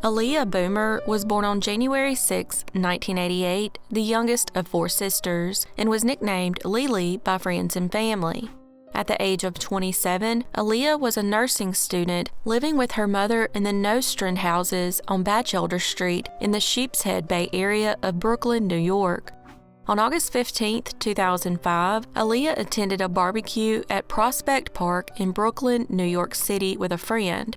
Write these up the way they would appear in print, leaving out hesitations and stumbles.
Aliyah Boomer was born on January 6, 1988, the youngest of 4 sisters, and was nicknamed Lily by friends and family. At the age of 27, Aliyah was a nursing student living with her mother in the Nostrand houses on Batchelder Street in the Sheepshead Bay area of Brooklyn, New York. On August 15, 2005, Aliyah attended a barbecue at Prospect Park in Brooklyn, New York City with a friend.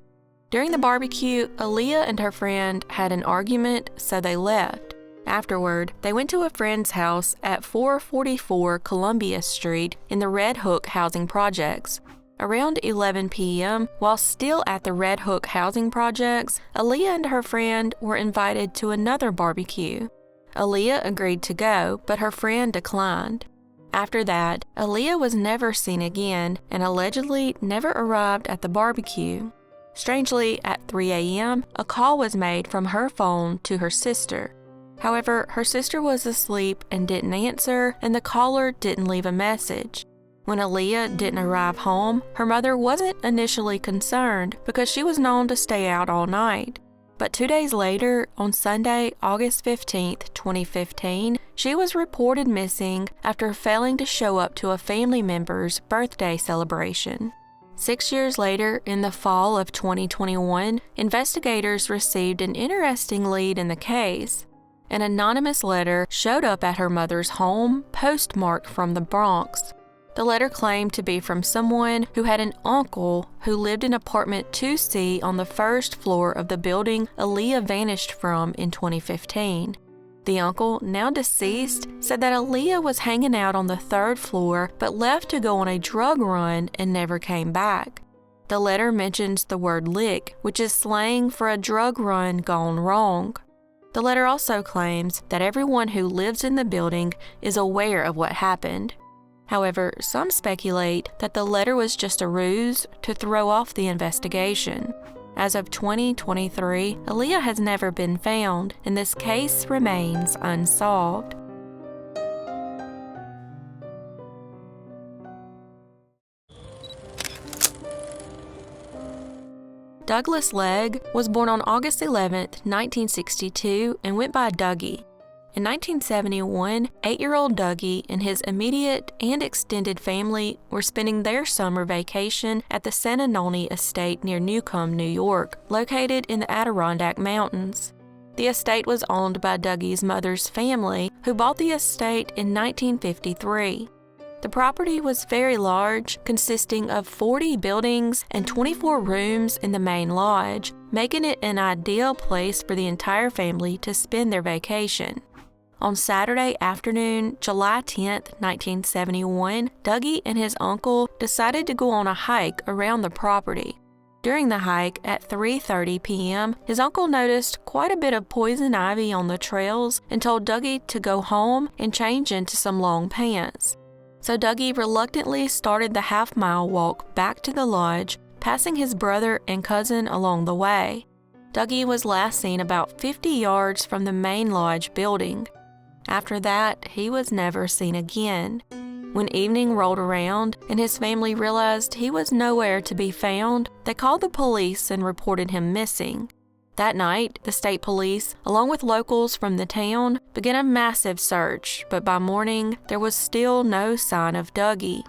During the barbecue, Aliyah and her friend had an argument, so they left. Afterward, they went to a friend's house at 444 Columbia Street in the Red Hook housing projects. Around 11 p.m., while still at the Red Hook housing projects, Aliyah and her friend were invited to another barbecue. Aliyah agreed to go, but her friend declined. After that, Aliyah was never seen again and allegedly never arrived at the barbecue. Strangely, at 3 a.m., a call was made from her phone to her sister. However, her sister was asleep and didn't answer, and the caller didn't leave a message. When Aliyah didn't arrive home, her mother wasn't initially concerned because she was known to stay out all night. But 2 days later, on Sunday, August 15, 2015, she was reported missing after failing to show up to a family member's birthday celebration. 6 years later, in the fall of 2021, investigators received an interesting lead in the case. An anonymous letter showed up at her mother's home, postmarked from the Bronx. The letter claimed to be from someone who had an uncle who lived in apartment 2C on the first floor of the building Aliyah vanished from in 2015. The uncle, now deceased, said that Aliyah was hanging out on the 3rd floor but left to go on a drug run and never came back. The letter mentions the word Legg, which is slang for a drug run gone wrong. The letter also claims that everyone who lives in the building is aware of what happened. However, some speculate that the letter was just a ruse to throw off the investigation. As of 2023, Aliyah has never been found, and this case remains unsolved. Douglas Legg was born on August 11, 1962, and went by Dougie. In 1971, 8-year-old Dougie and his immediate and extended family were spending their summer vacation at the San Antonio estate near Newcomb, New York, located in the Adirondack Mountains. The estate was owned by Dougie's mother's family, who bought the estate in 1953. The property was very large, consisting of 40 buildings and 24 rooms in the main lodge, making it an ideal place for the entire family to spend their vacation. On Saturday afternoon, July 10, 1971, Dougie and his uncle decided to go on a hike around the property. During the hike at 3:30 p.m., his uncle noticed quite a bit of poison ivy on the trails and told Dougie to go home and change into some long pants. So Dougie reluctantly started the half-mile walk back to the lodge, passing his brother and cousin along the way. Dougie was last seen about 50 yards from the main lodge building. After that, he was never seen again. When evening rolled around and his family realized he was nowhere to be found, they called the police and reported him missing. That night, the state police, along with locals from the town, began a massive search, but by morning, there was still no sign of Dougie.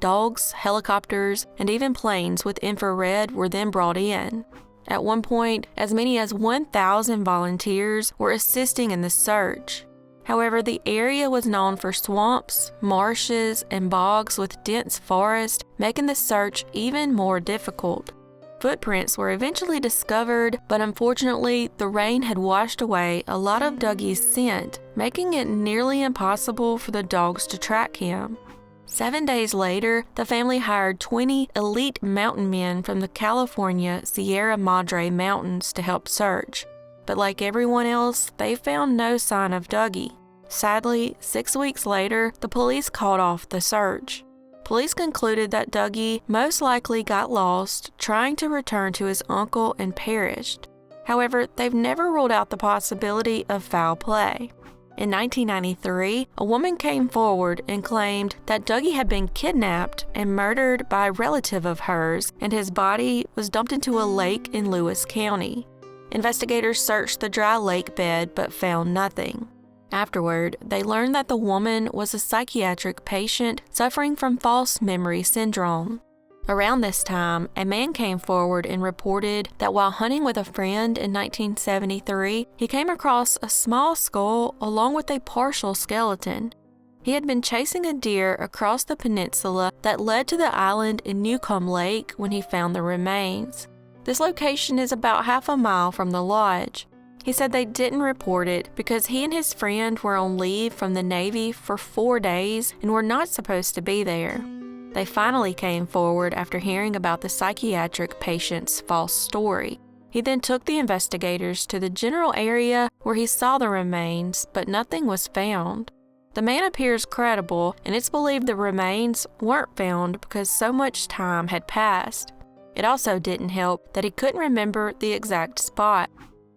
Dogs, helicopters, and even planes with infrared were then brought in. At one point, as many as 1,000 volunteers were assisting in the search. However, the area was known for swamps, marshes, and bogs with dense forest, making the search even more difficult. Footprints were eventually discovered, but unfortunately, the rain had washed away a lot of Dougie's scent, making it nearly impossible for the dogs to track him. 7 days later, the family hired 20 elite mountain men from the California Sierra Madre Mountains to help search. But like everyone else, they found no sign of Dougie. Sadly, 6 weeks later, the police called off the search. Police concluded that Dougie most likely got lost trying to return to his uncle and perished. However, they've never ruled out the possibility of foul play. In 1993, a woman came forward and claimed that Dougie had been kidnapped and murdered by a relative of hers, and his body was dumped into a lake in Lewis County. Investigators searched the dry lake bed but found nothing. Afterward, they learned that the woman was a psychiatric patient suffering from false memory syndrome. Around this time, a man came forward and reported that while hunting with a friend in 1973, he came across a small skull along with a partial skeleton. He had been chasing a deer across the peninsula that led to the island in Newcomb Lake when he found the remains. This location is about half a mile from the lodge. He said they didn't report it because he and his friend were on leave from the Navy for 4 days and were not supposed to be there. They finally came forward after hearing about the psychiatric patient's false story. He then took the investigators to the general area where he saw the remains, but nothing was found. The man appears credible, and it's believed the remains weren't found because so much time had passed. It also didn't help that he couldn't remember the exact spot.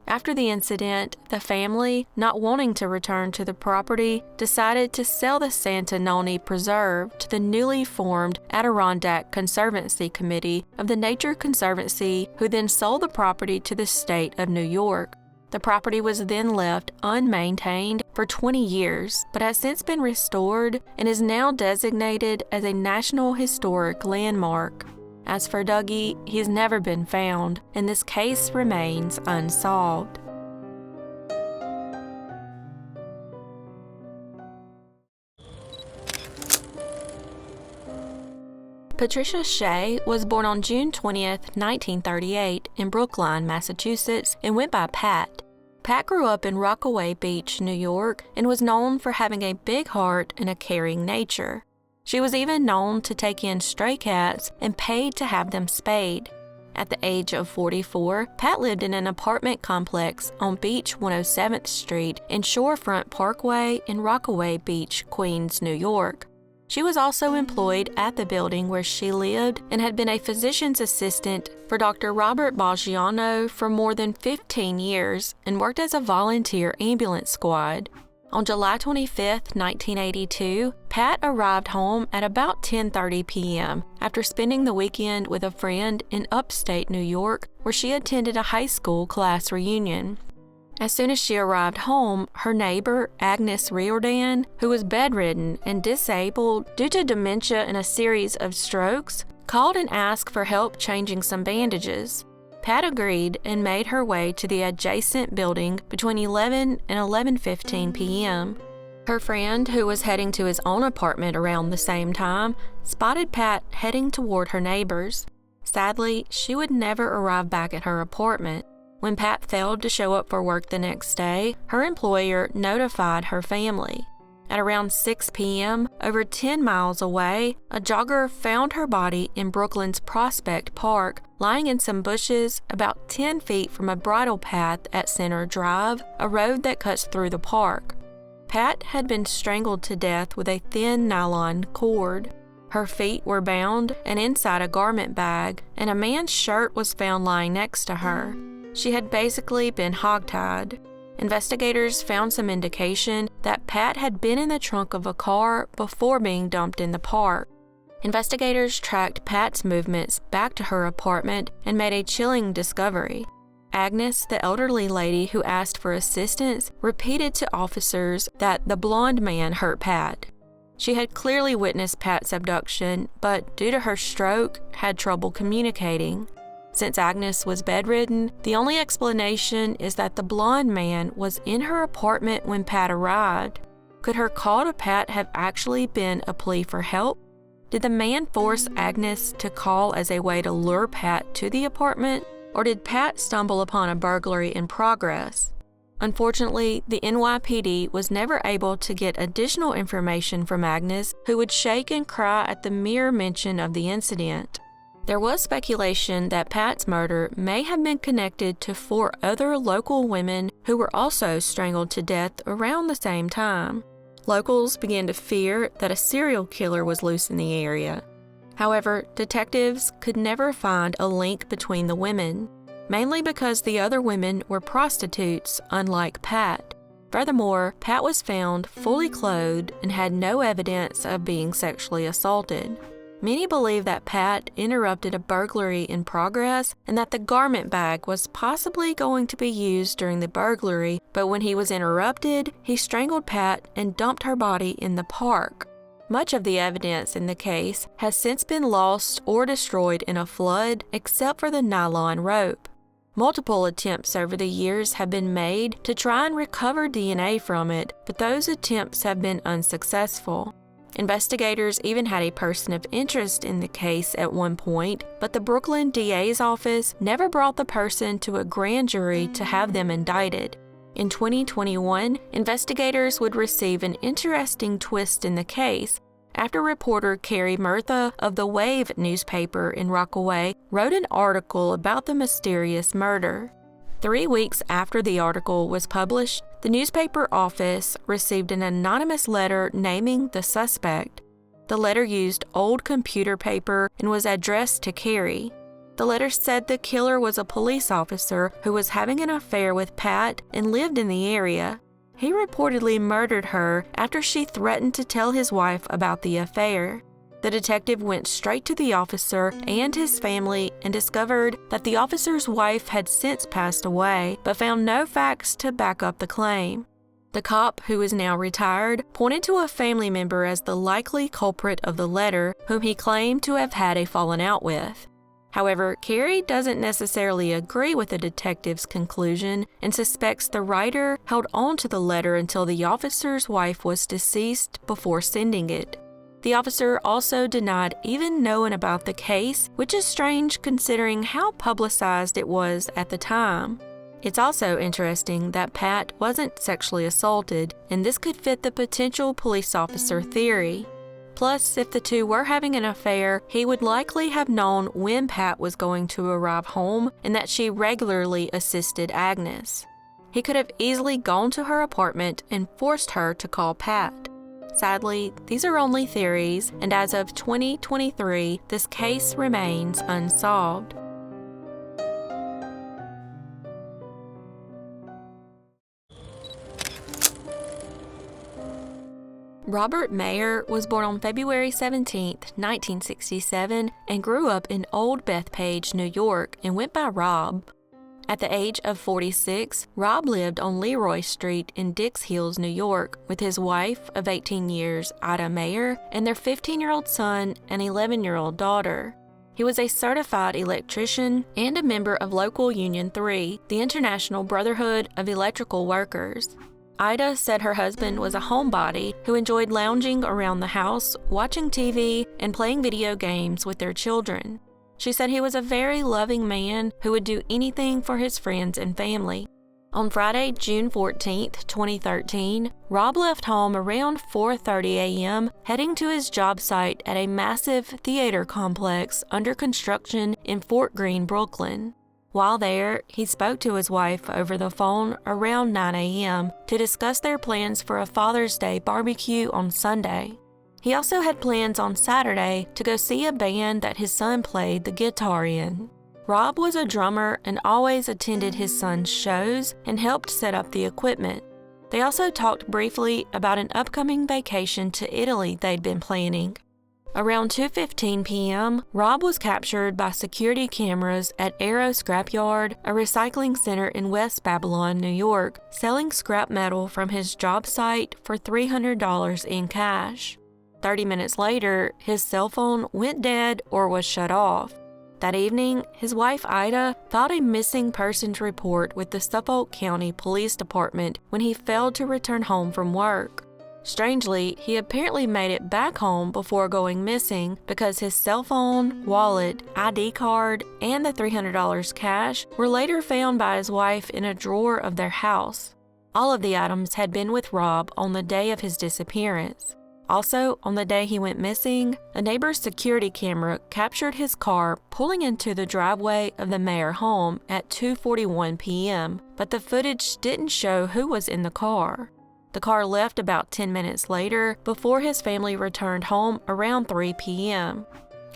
After the incident, the family, not wanting to return to the property, decided to sell the Santa Noni Preserve to the newly formed Adirondack Conservancy Committee of the Nature Conservancy, who then sold the property to the state of New York. The property was then left unmaintained for 20 years, but has since been restored and is now designated as a National Historic Landmark. As for Dougie, he's never been found, and this case remains unsolved. Patricia Shea was born on June 20, 1938, in Brookline, Massachusetts, and went by Pat. Pat grew up in Rockaway Beach, New York, and was known for having a big heart and a caring nature. She was even known to take in stray cats and paid to have them spayed. At the age of 44, Pat lived in an apartment complex on Beach 107th Street and Shorefront Parkway in Rockaway Beach, Queens, New York. She was also employed at the building where she lived and had been a physician's assistant for Dr. Robert Baggiano for more than 15 years and worked as a volunteer ambulance squad. On July 25, 1982, Pat arrived home at about 10:30 p.m. after spending the weekend with a friend in upstate New York, where she attended a high school class reunion. As soon as she arrived home, her neighbor, Agnes Riordan, who was bedridden and disabled due to dementia and a series of strokes, called and asked for help changing some bandages. Pat agreed and made her way to the adjacent building between 11 and 11:15 p.m. Her friend, who was heading to his own apartment around the same time, spotted Pat heading toward her neighbor's. Sadly, she would never arrive back at her apartment. When Pat failed to show up for work the next day, her employer notified her family. At around 6 p.m., over 10 miles away, a jogger found her body in Brooklyn's Prospect Park, lying in some bushes about 10 feet from a bridle path at Center Drive, a road that cuts through the park. Pat had been strangled to death with a thin nylon cord. Her feet were bound and inside a garment bag, and a man's shirt was found lying next to her. She had basically been hogtied. Investigators found some indication that Pat had been in the trunk of a car before being dumped in the park. Investigators tracked Pat's movements back to her apartment and made a chilling discovery. Agnes, the elderly lady who asked for assistance, repeated to officers that the blonde man hurt Pat. She had clearly witnessed Pat's abduction, but due to her stroke, had trouble communicating. Since Agnes was bedridden, the only explanation is that the blonde man was in her apartment when Pat arrived. Could her call to Pat have actually been a plea for help? Did the man force Agnes to call as a way to lure Pat to the apartment, or did Pat stumble upon a burglary in progress? Unfortunately, the NYPD was never able to get additional information from Agnes, who would shake and cry at the mere mention of the incident. There was speculation that Pat's murder may have been connected to 4 other local women who were also strangled to death around the same time. Locals began to fear that a serial killer was loose in the area. However, detectives could never find a link between the women, mainly because the other women were prostitutes, unlike Pat. Furthermore, Pat was found fully clothed and had no evidence of being sexually assaulted. Many believe that Pat interrupted a burglary in progress and that the garment bag was possibly going to be used during the burglary, but when he was interrupted, he strangled Pat and dumped her body in the park. Much of the evidence in the case has since been lost or destroyed in a flood, except for the nylon rope. Multiple attempts over the years have been made to try and recover DNA from it, but those attempts have been unsuccessful. Investigators even had a person of interest in the case at one point, but the Brooklyn DA's office never brought the person to a grand jury to have them indicted. In 2021, investigators would receive an interesting twist in the case after reporter Carrie Murtha of the Wave newspaper in Rockaway wrote an article about the mysterious murder. 3 weeks after the article was published, the newspaper office received an anonymous letter naming the suspect. The letter used old computer paper and was addressed to Carrie. The letter said the killer was a police officer who was having an affair with Pat and lived in the area. He reportedly murdered her after she threatened to tell his wife about the affair. The detective went straight to the officer and his family and discovered that the officer's wife had since passed away, but found no facts to back up the claim. The cop, who is now retired, pointed to a family member as the likely culprit of the letter, whom he claimed to have had a falling out with. However, Carrie doesn't necessarily agree with the detective's conclusion and suspects the writer held on to the letter until the officer's wife was deceased before sending it. The officer also denied even knowing about the case, which is strange considering how publicized it was at the time. It's also interesting that Pat wasn't sexually assaulted, and this could fit the potential police officer theory. Plus, if the two were having an affair, he would likely have known when Pat was going to arrive home and that she regularly assisted Agnes. He could have easily gone to her apartment and forced her to call Pat. Sadly, these are only theories, and as of 2023, this case remains unsolved. Robert Mayer was born on February 17, 1967, and grew up in Old Bethpage, New York, and went by Rob. At the age of 46, Rob lived on Leroy Street in Dix Hills, New York, with his wife of 18 years, Ida Mayer, and their 15-year-old son and 11-year-old daughter. He was a certified electrician and a member of Local Union 3, the International Brotherhood of Electrical Workers. Ida said her husband was a homebody who enjoyed lounging around the house, watching TV, and playing video games with their children. She said he was a very loving man who would do anything for his friends and family. On Friday, June 14, 2013, Rob left home around 4:30 a.m., heading to his job site at a massive theater complex under construction in Fort Greene, Brooklyn. While there, he spoke to his wife over the phone around 9 a.m. to discuss their plans for a Father's Day barbecue on Sunday. He also had plans on Saturday to go see a band that his son played the guitar in. Rob was a drummer and always attended his son's shows and helped set up the equipment. They also talked briefly about an upcoming vacation to Italy they'd been planning. Around 2:15 p.m., Rob was captured by security cameras at Arrow Scrapyard, a recycling center in West Babylon, New York, selling scrap metal from his job site for $300 in cash. 30 minutes later, his cell phone went dead or was shut off. That evening, his wife Ida filed a missing persons report with the Suffolk County Police Department when he failed to return home from work. Strangely, he apparently made it back home before going missing because his cell phone, wallet, ID card, and the $300 cash were later found by his wife in a drawer of their house. All of the items had been with Rob on the day of his disappearance. Also, on the day he went missing, a neighbor's security camera captured his car pulling into the driveway of the Mayer home at 2:41 p.m., but the footage didn't show who was in the car. The car left about 10 minutes later before his family returned home around 3 p.m.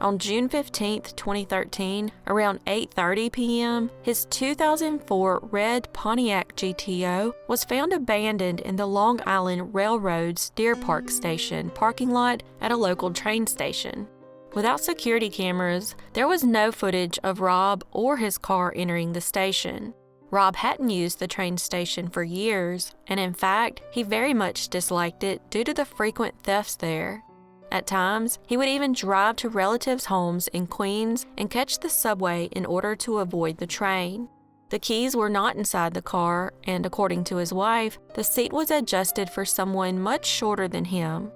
On June 15, 2013, around 8:30 p.m., his 2004 red Pontiac GTO was found abandoned in the Long Island Railroad's Deer Park Station parking lot at a local train station. Without security cameras, there was no footage of Rob or his car entering the station. Rob hadn't used the train station for years, and in fact, he very much disliked it due to the frequent thefts there. At times, he would even drive to relatives' homes in Queens and catch the subway in order to avoid the train. The keys were not inside the car, and according to his wife, the seat was adjusted for someone much shorter than him.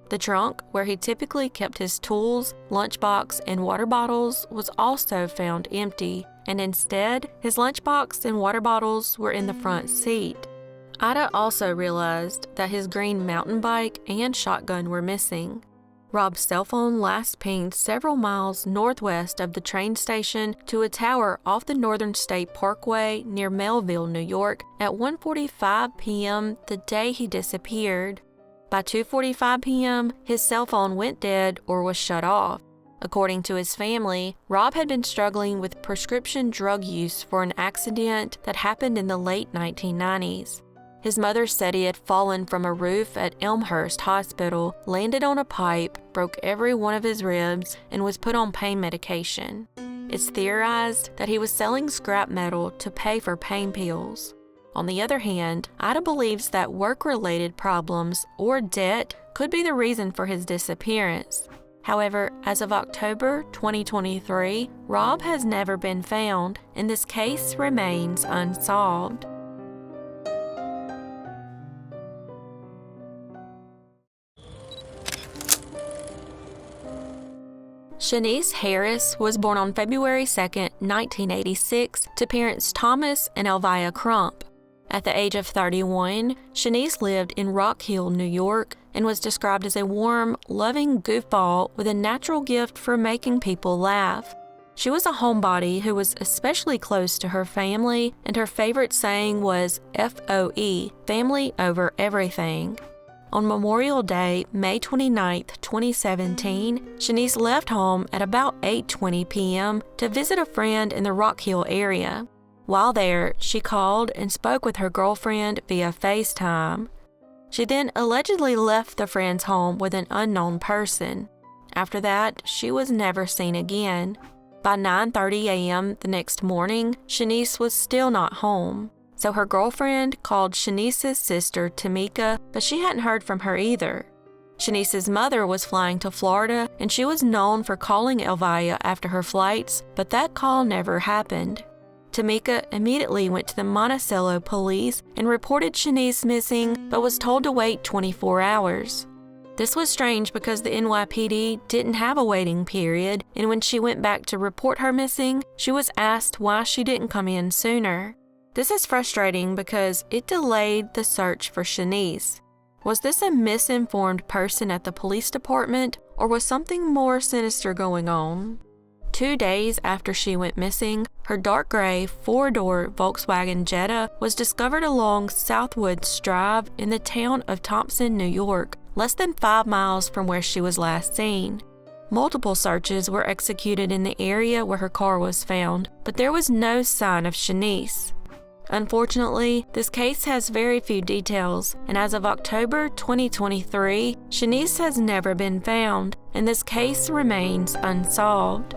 The trunk, where he typically kept his tools, lunchbox, and water bottles, was also found empty, and instead, his lunchbox and water bottles were in the front seat. Ida also realized that his green mountain bike and shotgun were missing. Rob's cell phone last pinged several miles northwest of the train station to a tower off the Northern State Parkway near Melville, New York, at 1:45 p.m. the day he disappeared. By 2:45 p.m., his cell phone went dead or was shut off. According to his family, Rob had been struggling with prescription drug use for an accident that happened in the late 1990s. His mother said he had fallen from a roof at Elmhurst Hospital, landed on a pipe, broke every one of his ribs, and was put on pain medication. It's theorized that he was selling scrap metal to pay for pain pills. On the other hand, Ida believes that work-related problems or debt could be the reason for his disappearance. However, as of October 2023, Rob has never been found, and this case remains unsolved. Shaniece Harris was born on February 2, 1986, to parents Thomas and Elvia Crump. At the age of 31, Shaniece lived in Rock Hill, New York, and was described as a warm, loving goofball with a natural gift for making people laugh. She was a homebody who was especially close to her family, and her favorite saying was FOE, family over everything. On Memorial Day, May 29, 2017, Shaniece left home at about 8:20 p.m. to visit a friend in the Rock Hill area. While there, she called and spoke with her girlfriend via FaceTime. She then allegedly left the friend's home with an unknown person. After that, she was never seen again. By 9:30 a.m. the next morning, Shaniece was still not home. So her girlfriend called Shaniece's sister, Tamika, but she hadn't heard from her either. Shaniece's mother was flying to Florida, and she was known for calling Elvia after her flights, but that call never happened. Tamika immediately went to the Monticello police and reported Shaniece missing, but was told to wait 24 hours. This was strange because the NYPD didn't have a waiting period, and when she went back to report her missing, she was asked why she didn't come in sooner. This is frustrating because it delayed the search for Shaniece. Was this a misinformed person at the police department, or was something more sinister going on? 2 days after she went missing, her dark gray 4-door Volkswagen Jetta was discovered along Southwoods Drive in the town of Thompson, New York, less than 5 miles from where she was last seen. Multiple searches were executed in the area where her car was found, but there was no sign of Shaniece. Unfortunately, this case has very few details, and as of October 2023, Shaniece has never been found, and this case remains unsolved.